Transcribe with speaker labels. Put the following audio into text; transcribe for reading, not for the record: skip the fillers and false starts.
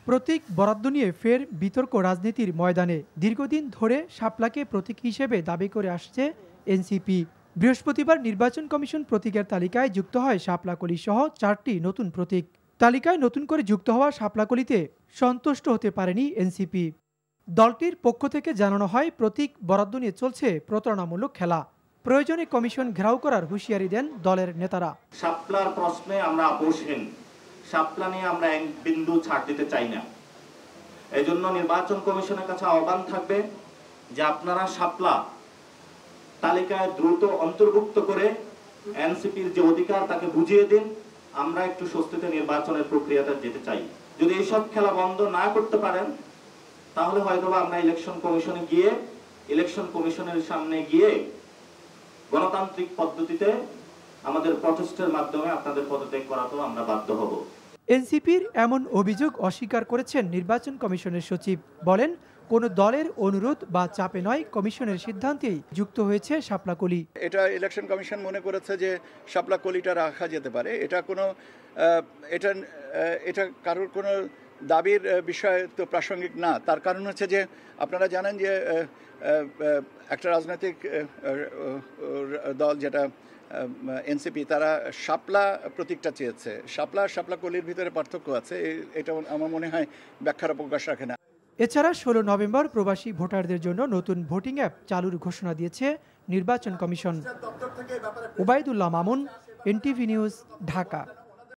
Speaker 1: প্রতীক বরাদ্দ নিয়ে ফের বিতর্ক রাজনীতির ময়দানে। দীর্ঘদিন ধরে শাপলাকে প্রতীক হিসেবে দাবি করে আসছে এনসিপি। বৃহস্পতিবার নির্বাচন কমিশন প্রতীকের তালিকায় যুক্ত হয় শাপলাকলি সহ 4টি নতুন প্রতীক। তালিকায় নতুন করে যুক্ত হওয়া শাপলাকলিতে সন্তুষ্ট হতে পারেনি এনসিপি। দলটির পক্ষ থেকে জানানো হয়, প্রতীক বরাদ্দ নিয়ে চলছে প্রতারণামূলক খেলা। প্রয়োজনে কমিশন ঘেরাও করার হুঁশিয়ারি দেন দলের নেতারা।
Speaker 2: শাপলার প্রশ্নে আমরা আপোষহীন, শাপলা নিয়ে আমরা এক বিন্দু ছাড় দিতে চাই না। এজন্য নির্বাচন কমিশনের কাছে আহ্বান থাকবে যে আপনারা শাপলা তালিকায় দ্রুত অন্তর্ভুক্ত করে এনসিপির যে অধিকার তাকে বুঝিয়ে দিন। আমরা একটু স্বস্তিতে নির্বাচনের প্রক্রিয়াটা যেতে চাই। যদি এইসব খেলা বন্ধ না করতে পারেন তাহলে হয়তো আমরা ইলেকশন কমিশনের সামনে গিয়ে গণতান্ত্রিক পদ্ধতিতে আমাদের প্রটেস্টের মাধ্যমে আপনাদের পদত্যাগ করাতেও আমরা বাধ্য হব।
Speaker 1: এনসিপির এমন অভিযোগ অস্বীকার করেছেন নির্বাচন কমিশনের সচিব। বলেন, কোন দলের অনুরোধ বা চাপে নয়, কমিশনের সিদ্ধান্তেই যুক্ত হয়েছে শাপলাকলি।
Speaker 3: এটা ইলেকশন কমিশন মনে করেছে যে শাপলাকলিটা রাখা যেতে পারে। এটা কারোর কোনো দাবির বিষয় তো প্রাসঙ্গিক না। তার কারণ হচ্ছে যে আপনারা জানেন যে একটা রাজনৈতিক দল যেটা এনসিপি, তারা শাপলা প্রতীকটা চেয়েছে। শাপলাকলির ভিতরে পার্থক্য আছে, এটা আমার মনে হয় ব্যাখ্যার অবকাশ রাখে না।
Speaker 1: এছাড়া 16 নভেম্বর প্রবাসী ভোটারদের জন্য নতুন ভোটিং অ্যাপ চালুর ঘোষণা দিয়েছে নির্বাচন commission. Obaidullah Mamun, NTV news, Dhaka.